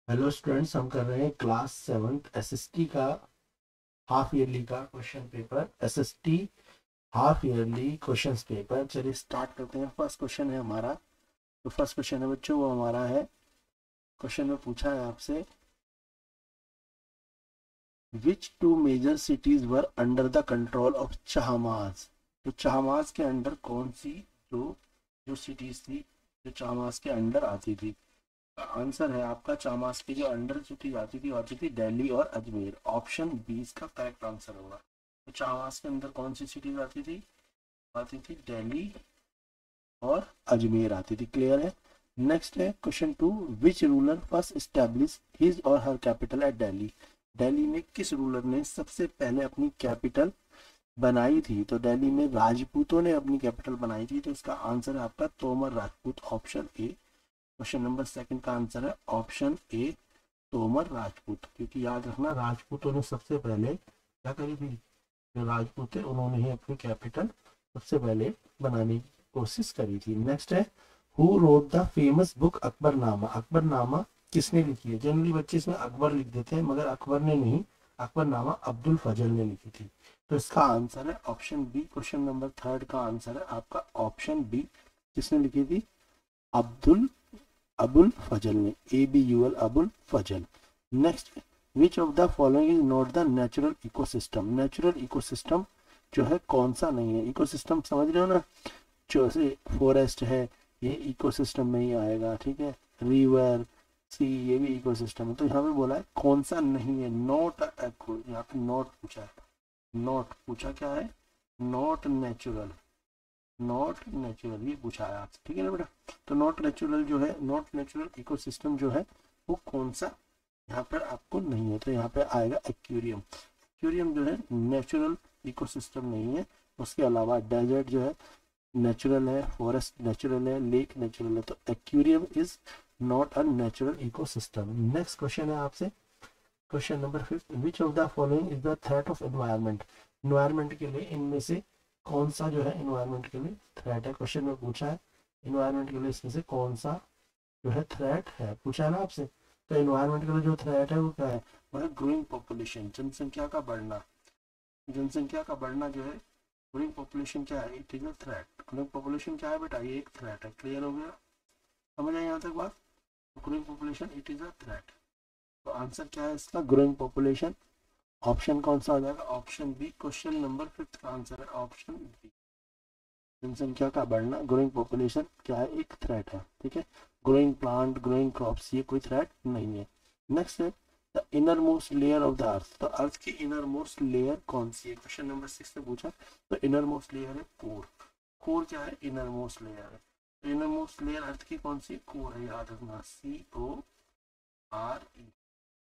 Hello students, हम कर रहे हैं क्लास 7th एसएसटी का हाफ ईयरली का question paper. SST half yearly question paper. चलिए स्टार्ट करते हैं। फर्स्ट क्वेश्चन है हमारा, तो फर्स्ट क्वेश्चन है बच्चों वो हमारा है, क्वेश्चन में पूछा है आपसे, which two major cities were under the control of Chahamanas. तो चाहमाज के अंडर कौन सी जो जो सिटीज थी जो चाहमाज के अंडर आती थी। आंसर है आपका, चामास की जो अंडर सिटी आती थी दिल्ली और अजमेर। ऑप्शन बी इसका करेक्ट आंसर होगा। तो चामास के अंदर कौन सी सिटीज आती थी दिल्ली और अजमेर आती थी। क्लियर है। नेक्स्ट है question 2, which ruler first establish his और हर कैपिटल एट दिल्ली। दिल्ली में किस रूलर ने सबसे पहले अपनी कैपिटल बनाई थी। तो दिल्ली में राजपूतों ने अपनी कैपिटल बनाई थी। तो इसका आंसर है आपका Tomar Rajput, option A. Question number second का आंसर है ऑप्शन ए, तोमर राजपूत। क्योंकि याद रखना, राजपूतों ने सबसे पहले क्या करी थी, जो राजपूत थे उन्होंने ही अपनी कैपिटल सबसे पहले बनाने की कोशिश करी थी। नेक्स्ट है, who wrote the famous book Akbarnama. Akbarnama किसने लिखी है। जनरली बच्चे इसमें अकबर लिख देते हैं, मगर अकबर ने नहीं, अकबरनामा अब्दुल फजल ने लिखी थी। तो इसका आंसर है option B. Question number third का आंसर है आपका ऑप्शन बी, किसने लिखी थी, अबुल फजल ने, ABUL Abul Fazal. Next, which of the following is not the natural ecosystem. Natural ecosystem जो है कौन सा नहीं है। इकोसिस्टम समझ रहे हो ना, जैसे फॉरेस्ट है ये इकोसिस्टम में ही आएगा, ठीक है। रिवर, सी, ये भी इकोसिस्टम है। तो यहाँ पे बोला है कौन सा नहीं है, नॉट एक्ो, यहाँ पे नॉट पूछा है, नॉट पूछा क्या है, नॉट नेचुरल, नॉट नेचुरल ये पूछा है आपसे, ठीक है ना बेटा। तो नॉट नेचुरल जो है, नॉट नेचुरल इकोसिस्टम जो है वो कौन सा यहाँ पर आपको नहीं है। तो यहाँ पे आएगा एक्वेरियम। एक्वेरियम जो है नेचुरल इकोसिस्टम नहीं है। उसके अलावा डेजर्ट जो है नेचुरल है, फॉरेस्ट नेचुरल है, लेक नेचुरल है। तो aquarium is not a natural ecosystem. Next question है आपसे, question number 5, which of the following is the threat of environment. Environment के लिए इनमें से कौन सा जो है एनवायरमेंट के लिए थ्रेट है। क्वेश्चन में पूछा है एनवायरमेंट के लिए इसमें से कौन सा जो है थ्रेट है, पूछा है ना आपसे। तो एनवायरमेंट के लिए जो थ्रेट है वो क्या है, वो है ग्रोइंग पॉपुलेशन, जनसंख्या का बढ़ना। जनसंख्या का बढ़ना जो है, ग्रोइंग पॉपुलेशन क्या है, it is a threat. Growing population क्या है बेटा, ये एक थ्रेट है। क्लियर हो गया, समझ आए यहाँ तक बात। Growing population it is a threat. तो आंसर क्या है इसका, ग्रोइंग पॉपुलेशन। ऑप्शन कौन सा हो जाएगा, ऑप्शन बी। क्वेश्चन नंबर 5 का आंसर है ऑप्शन बी। जनसंख्या का बढ़ना, ग्रोइंग पॉपुलेशन क्या है, एक थ्रेट है, ठीक है। ग्रोइंग प्लांट, ग्रोइंग क्रॉप्स ये कोई थ्रेट नहीं है। नेक्स्ट है the inner most layer of the earth. तो अर्थ की इनर मोस्ट लेयर कौन सी है, क्वेश्चन नंबर 6 से पूछा। तो इनर मोस्ट लेयर है कोर। कोर क्या है, इनर मोस्ट लेयर है। तो इनर मोस्ट लेयर अर्थ की कौन सी, कोर है, याद रखना, CORE।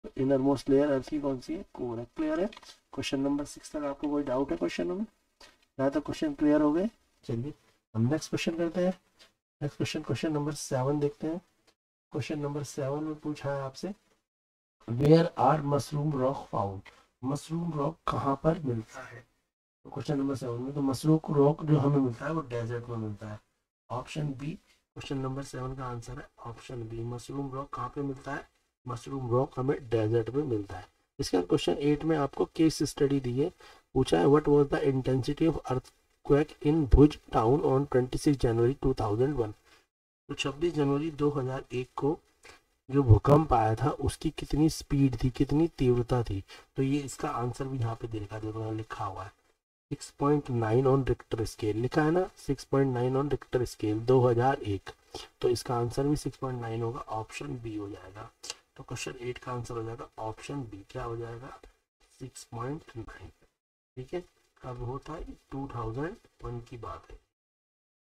तो इनर मोस्ट लेयर अर्थ की कौन सी है, कोर है। क्लियर है। क्वेश्चन नंबर 6 तक आपको कोई डाउट है क्वेश्चन में, यहाँ तक क्वेश्चन क्लियर हो गए। चलिए हम नेक्स्ट क्वेश्चन करते हैं। नेक्स्ट क्वेश्चन, क्वेश्चन नंबर 7 देखते हैं। क्वेश्चन नंबर 7 में पूछा है आपसे, where are mushroom rock found. Mushroom rock कहाँ पर मिलता है। तो क्वेश्चन नंबर 7 में तो मशरूम रॉक जो हमें मिलता है वो डेजर्ट में मिलता है। ऑप्शन बी, क्वेश्चन नंबर 7 का आंसर है ऑप्शन बी। मशरूम रॉक कहाँ पे मिलता है, मशरूम रॉक हमें डेजर्ट में मिलता है। इसके बाद क्वेश्चन 8 में आपको केस स्टडी दी है। पूछा है what was the intensity of earthquake in Bhuj town on 26 जनवरी 2001। तो 26 जनवरी 2001 को जो भूकंप आया था उसकी कितनी स्पीड थी, कितनी तीव्रता थी। तो ये इसका आंसर भी यहाँ पे देखो लिखा हुआ है 6.9 ऑन रिक्टर स्केल, लिखा है ना 6.9 ऑन रिक्टर स्केल 2001। तो इसका आंसर भी 6.9 होगा, ऑप्शन बी हो जाएगा। तो क्वेश्चन 8 का आंसर हो जाएगा ऑप्शन बी, क्या हो जाएगा 6.9, ठीक है। अब होता है 2001 की बात है,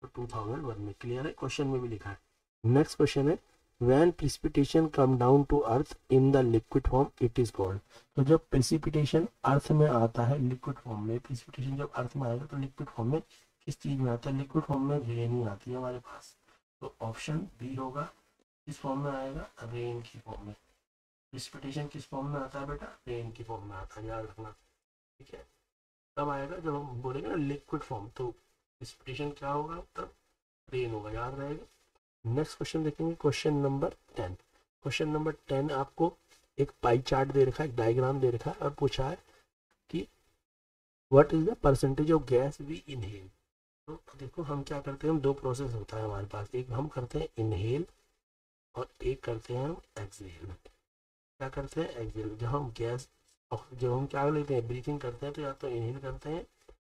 तो 2001 में। क्लियर है, क्वेश्चन में भी लिखा है। नेक्स्ट क्वेश्चन है, when precipitation come down to earth in the liquid form it is called। तो जब प्रेसिपिटेशन अर्थ में आता है लिक्विड फॉर्म में, प्रेसिपिटेशन जब अर्थ में आएगा तो लिक्विड फॉर्म में किस चीज में आता है, लिक्विड फॉर्म में रेन ही आती है हमारे पास। तो ऑप्शन बी होगा, किस फॉर्म में आएगा, रेन की फॉर्म में। प्रेसिपिटेशन किस फॉर्म में आता है बेटा, रेन की फॉर्म में आता है, याद रखना, ठीक है। तब आएगा जब हम बोलेंगे ना लिक्विड फॉर्म, तो प्रेसिपिटेशन क्या होगा, तब रेन होगा, याद रहेगा। नेक्स्ट क्वेश्चन देखेंगे, क्वेश्चन नंबर 10। क्वेश्चन नंबर 10 आपको एक पाई चार्ट दे रखा है, एक डायग्राम दे रखा है और पूछा है कि what is the percentage of gas we inhale. तो देखो हम क्या करते हैं, हम दो प्रोसेस होता है हमारे पास, एक हम करते हैं इनहेल और एक करते हैं हम एक्सहेल। क्या करते हैं, एक्सहेल। जब हम क्या लेते हैं, ब्रीथिंग करते हैं, तो या तो इनहेल करते हैं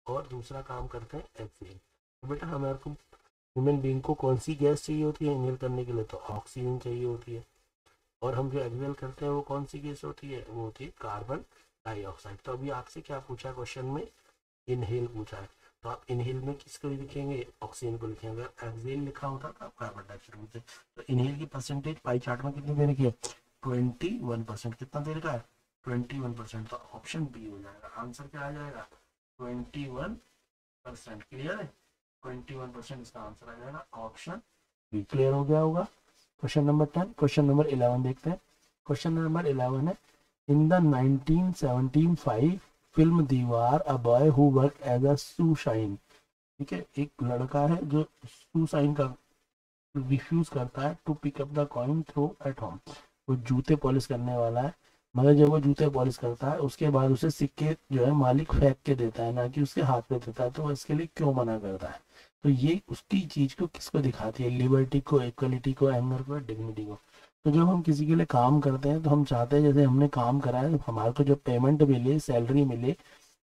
और दूसरा काम करते हैं एक्सहेल। तो बेटा हमारे को ह्यूमन बीइंग को कौन सी गैस चाहिए होती है इनहेल करने के लिए, तो ऑक्सीजन चाहिए होती है। और हम जो एक्सहेल करते हैं वो कौन सी गैस होती है, वो होती है कार्बन डाइऑक्साइड। तो अभी आपसे क्या पूछा क्वेश्चन में, इनहेल पूछा है, तो आप इनहेल में किसको लिखेंगे, ऑक्सीजन को लिखेंगे। अगर एक्सहेल लिखा होता तो आप कार्बन डाइऑक्साइड लिखते। तो इनहेल की परसेंटेज पाई चार्ट में कितनी दे रखी है, 21%। कितना दे रखा है, 21%। तो ऑप्शन बी हो जाएगा। आंसर क्या आ जाएगा, 21%। क्लियर है, 21% इसका आंसर आ जाएगा, ऑप्शन बी। क्लियर हो गया होगा। Question number 10। क्वेश्चन नंबर 11 देखते हैं। क्वेश्चन नंबर 11 है, in the 1975 film Deewar a boy who work as a shoe shine. ठीक है, एक लड़का है जो शू शाइन का रिफ्यूज करता है to pick up the coin throw at home. वो जूते पॉलिश करने वाला है, मगर जब वो जूते पॉलिश करता है उसके बाद उसे सिक्के जो है मालिक फेंक के देता है, ना कि उसके हाथ में देता है। तो वो इसके लिए क्यों मना करता है। तो ये उसकी चीज को किसको दिखाती है, लिबर्टी को, इक्वलिटी को, एंगर को, डिग्निटी को। तो जब हम किसी के लिए काम करते हैं तो हम चाहते हैं जैसे हमने काम करा है, हमारे को जो पेमेंट मिले, सैलरी मिले,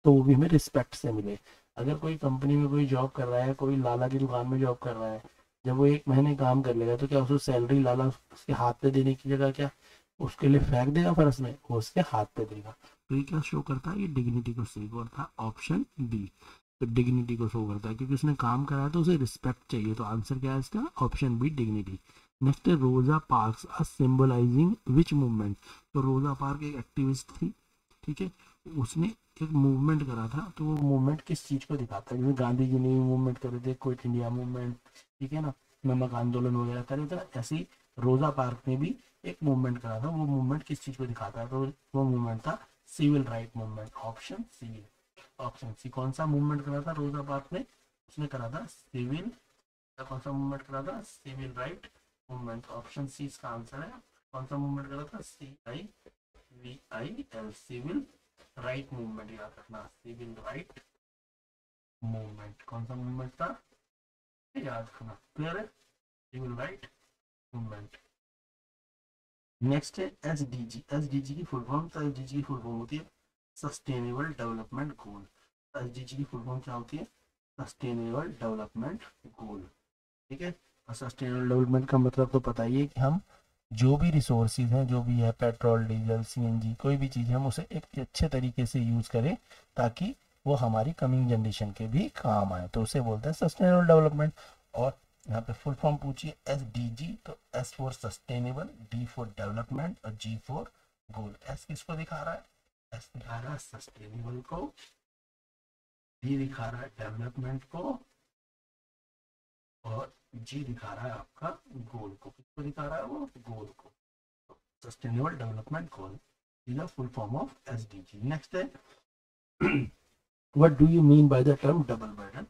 तो वो भी हमें रिस्पेक्ट से मिले। अगर कोई कंपनी में कोई जॉब कर रहा है, कोई लाला की दुकान में जॉब कर रहा है, जब वो 1 महीने काम कर लेगा तो क्या उसको सैलरी लाला उसके हाथ पे देने की जगह क्या उसके लिए फेंक देगा फर्श में, वो उसके हाथ पे देगा। तो ये क्या शो करता है, ये डिग्निटी को शो करता है, ऑप्शन बी। तो डिग्निटी को शो करता है क्योंकि उसने काम करा है तो उसे रिस्पेक्ट चाहिए। तो आंसर क्या है इसका, ऑप्शन बी, डिग्निटी। नेक्स्ट है Rosa Parks are symbolising which movement. तो रोजा पार्क एक एक्टिविस्ट थी, ठीक है, उसने एक मूवमेंट करा था। तो वो मूवमेंट किस चीज को दिखाता है, जैसे गांधी जी ने मूवमेंट करे थे, क्विट इंडिया मूवमेंट, ठीक है ना, नमक आंदोलन वगैरह करे थे। ऐसे ही रोजा पार्क ने भी एक मूवमेंट करा था। वो मूवमेंट किस चीज को दिखाता है, तो वो मूवमेंट था civil right movement, option C. Option C. कौन सा मूवमेंट करा था रोजा पार्क ने, उसने करा था सिविल, कौन सा मूवमेंट करा था, civil right movement. Option C इसका आंसर है। कौन सा मूवमेंट करा था, CIVIL, सिविल राइट मूवमेंट। याद रखना, सिविल राइट मूवमेंट कौन सा मूवमेंट था, याद रखना। क्लियर है, सिविल राइट मूवमेंट। नेक्स्ट है SDG। SDG की फुल फॉर्म, तो SDG की फुल फॉर्म होती है सस्टेनेबल डेवलपमेंट गोल। SDG की फुल फॉर्म क्या होती है, सस्टेनेबल डेवलपमेंट गोल। ठीक है, और सस्टेनेबल डेवलपमेंट का मतलब तो पता ही है कि हम जो भी रिसोर्सेज हैं, जो भी है पेट्रोल, डीजल, CNG, कोई भी चीज़ हम उसे एक अच्छे तरीके से यूज़ करें ताकि वो हमारी कमिंग जनरेशन के भी काम आए, तो उसे बोलते हैं सस्टेनेबल डेवलपमेंट। और यहाँ पे फुल फॉर्म पूछिए SDG, तो S for sustainable, D for development और G फॉर गोल। S किसको दिखा रहा है, S दिखा रहा है सस्टेनेबल को, D दिखा रहा है डेवलपमेंट को, और G दिखा रहा है आपका गोल को। किसको दिखा रहा है, वो गोल को, sustainable development goal is the full form of SDG। Next है what do you mean by the term double burden.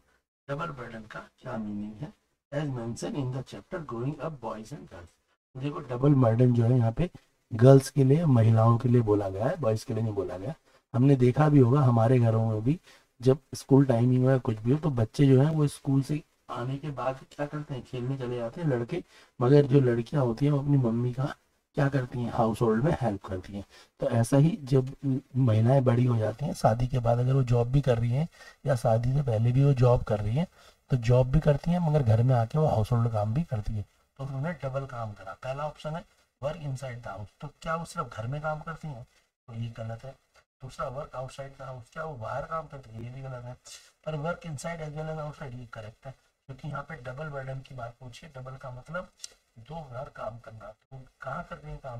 Double burden का क्या मीनिंग है, as mention in the chapter growing up boys and girls. देखो double burden जो है यहाँ पे girls के लिए, महिलाओं के लिए बोला गया है, बॉयज के लिए नहीं बोला गया। हमने देखा भी होगा हमारे घरों में भी, जब स्कूल टाइमिंग में कुछ भी हो तो बच्चे जो है वो स्कूल से आने के बाद क्या करते हैं, खेलने चले जाते हैं लड़के, मगर जो लड़कियां होती हैं वो अपनी मम्मी का क्या करती हैं, हाउस होल्ड में हेल्प करती हैं। तो ऐसा ही जब महिलाएं बड़ी हो जाती हैं, शादी के बाद अगर वो जॉब भी कर रही हैं या शादी से पहले भी वो जॉब कर रही हैं, तो जॉब भी करती हैं मगर घर में आके वो हाउस होल्ड काम भी करती है। तो उन्होंने डबल काम करा। पहला ऑप्शन है वर्क इनसाइड द हाउस, तो क्या वो सिर्फ घर में काम करती हैं, तो ये गलत है। दूसरा वर्क आउटसाइड द हाउस, क्या वो बाहर काम करती है, ये भी गलत है। पर work inside as well as outside, ये करेक्ट है, क्योंकि यहाँ पे डबल बर्डन की बात पूछिए। डबल का मतलब दो बार काम करना। तो कहाँ कर रही है काम,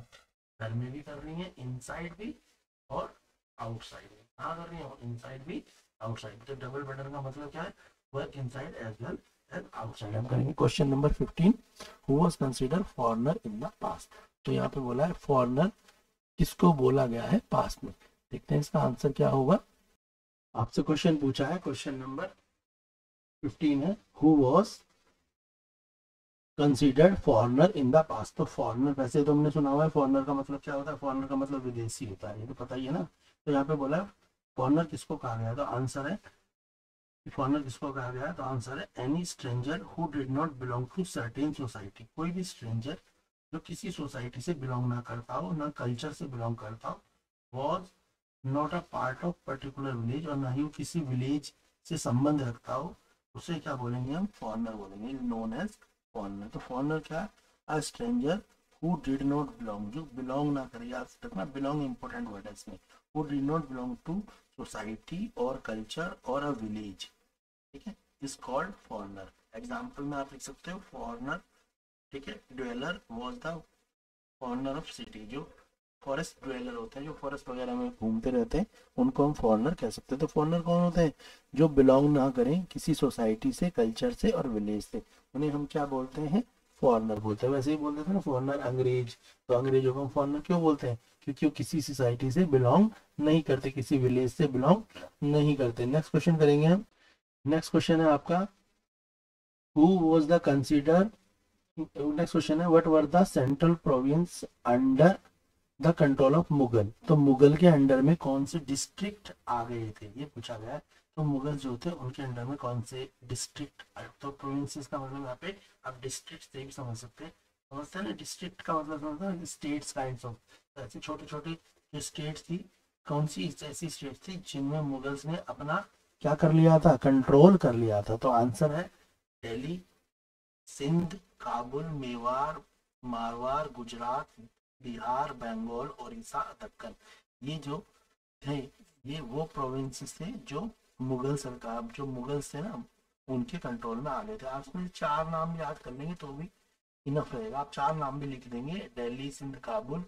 घर में भी कर रही है, इनसाइड भी और आउटसाइड भी। कहाँ कर रही है, इनसाइड भी आउटसाइड। तो डबल बर्डन का मतलब क्या है, work inside as well as outside. हम करेंगे question number 15, who was consider foreigner in the past. तो यहाँ पे बोला है फॉरेनर किसको बोला गया है पास्ट में। देखते हैं इसका आंसर क्या होगा। आपसे क्वेश्चन पूछा है, क्वेश्चन नंबर 15 है, who was considered foreigner in the past. तो फॉरनर वैसे तो हमने सुना हुआ है, फॉरनर का मतलब क्या होता है, फॉरनर का मतलब विदेशी होता है, ये तो पता ही है ना। तो यहाँ पे बोला फॉरनर किसको कहा गया है, तो आंसर है फॉरनर किसको कहा गया है, तो आंसर है any stranger who did not belong to certain society. कोई भी स्ट्रेंजर जो किसी सोसाइटी से बिलोंग ना करता हो, ना कल्चर से बिलोंग करता हो, was not a part of particular village, और ना ही वो किसी विलेज से संबंध रखता हो, उसे क्या बोलेंगे हम, फॉरनर बोलेंगे, नोन एज फॉरनर। तो फॉरनर क्या, a stranger who did not belong, जो बिलोंग ना करे, याद रखना बिलोंग इंपॉर्टेंट वर्ड है इसमें, who did not belong to society और कल्चर और अ विलेज, ठीक है, इज कॉल्ड फॉरनर। एग्जाम्पल में आप लिख सकते हो फॉरनर, ठीक है, dweller was the foreigner of city. जो फॉरेस्ट ड्वेलर होते हैं, जो फॉरेस्ट वगैरह में घूमते रहते हैं, उनको हम फॉरनर कह सकते हैं। तो फॉरनर कौन होते हैं, जो बिलोंग ना करें किसी सोसाइटी से, कल्चर से और विलेज से, उन्हें हम क्या बोलते हैं, फॉरनर बोलते हैं। वैसे ही बोलते थे ना फॉरनर अंग्रेज, तो अंग्रेजों को हम फॉरनर क्यों बोलते हैं, क्योंकि वो किसी सोसाइटी से बिलोंग नहीं करते, किसी विलेज से बिलोंग नहीं करते। नेक्स्ट क्वेश्चन करेंगे हम। नेक्स्ट क्वेश्चन है आपका, who was the consider, next question है what were the central province under the control of Mughal. तो मुगल के अंडर में कौन से डिस्ट्रिक्ट आ गए थे, ये पूछा गया है। तो मुगल जो थे उनके अंडर में कौन से डिस्ट्रिक्ट, तो प्रोविंसेस का मतलब यहाँ पे आप डिस्ट्रिक्ट से भी समझ सकते हैं, समझते हैं ना, डिस्ट्रिक्ट का मतलब समझते हैं स्टेट्स काइंड ऑफ, ऐसे छोटे छोटे जो स्टेट्स थी, कौन सी ऐसी स्टेट थी जिनमें मुगल्स ने अपना क्या कर लिया था, कंट्रोल कर लिया था। तो आंसर है दिल्ली, सिंध, काबुल, मेवाड़, मारवाड़, गुजरात, बिहार, बंगाल, उड़ीसा, दक्कन। ये जो थे, ये वो प्रोविंसेस थे जो मुगल सरकार, जो मुगल्स थे ना, उनके कंट्रोल में आ गए थे। आप इसमें चार नाम याद कर लेंगे तो भी इनफ रहेगा, आप चार नाम भी लिख देंगे, दिल्ली, सिंध, काबुल,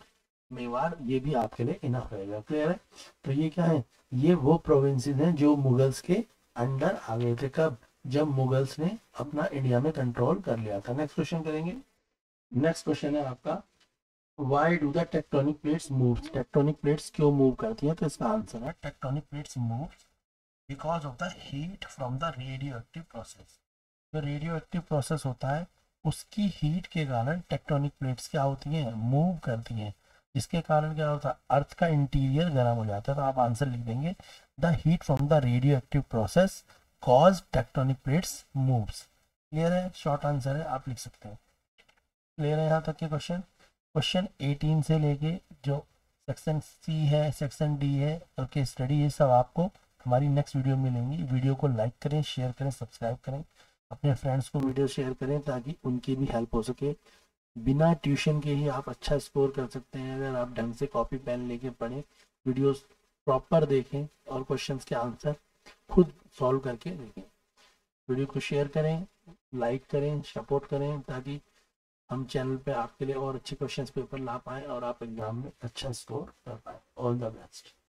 मेवाड़, ये भी आपके लिए इनफ रहेगा। क्लियर है। तो ये क्या है, ये वो प्रोविंसेस हैं जो मुगल्स के अंडर आ गए थे, कब, जब मुगल्स ने अपना इंडिया में कंट्रोल कर लिया था। नेक्स्ट क्वेश्चन करेंगे। नेक्स्ट क्वेश्चन है आपका, why do the tectonic plates move. Tectonic plates क्यों मूव करती हैं, तो इसका आंसर है tectonic plates move because of the heat from the radio active process. जो रेडियो एक्टिव प्रोसेस होता है, उसकी हीट के कारण टेक्टोनिक प्लेट्स क्या होती हैं, मूव करती हैं, जिसके कारण क्या होता है, अर्थ का इंटीरियर गर्म हो जाता है। तो आप आंसर लिख देंगे the heat from the radio active process cause tectonic plates moves. Clear है, शॉर्ट आंसर है, आप लिख सकते हैं। क्लियर है यहाँ तक के क्वेश्चन। क्वेश्चन 18 से लेके जो सेक्शन सी है, सेक्शन डी है, ओके स्टडी, ये सब आपको हमारी नेक्स्ट वीडियो में मिलेंगी। वीडियो को लाइक करें, शेयर करें, सब्सक्राइब करें, अपने फ्रेंड्स को वीडियो शेयर करें ताकि उनकी भी हेल्प हो सके। बिना ट्यूशन के ही आप अच्छा स्कोर कर सकते हैं अगर आप ढंग से कॉपी पेन लेके पढ़ें, वीडियोस प्रॉपर देखें और क्वेश्चंस के आंसर खुद सॉल्व करके देखें। वीडियो को शेयर करें, लाइक करें, सपोर्ट करें ताकि हम चैनल पे आपके लिए और अच्छे क्वेश्चंस पेपर ला पाएँ और आप एग्जाम में अच्छा स्कोर कर पाएँ। All the best.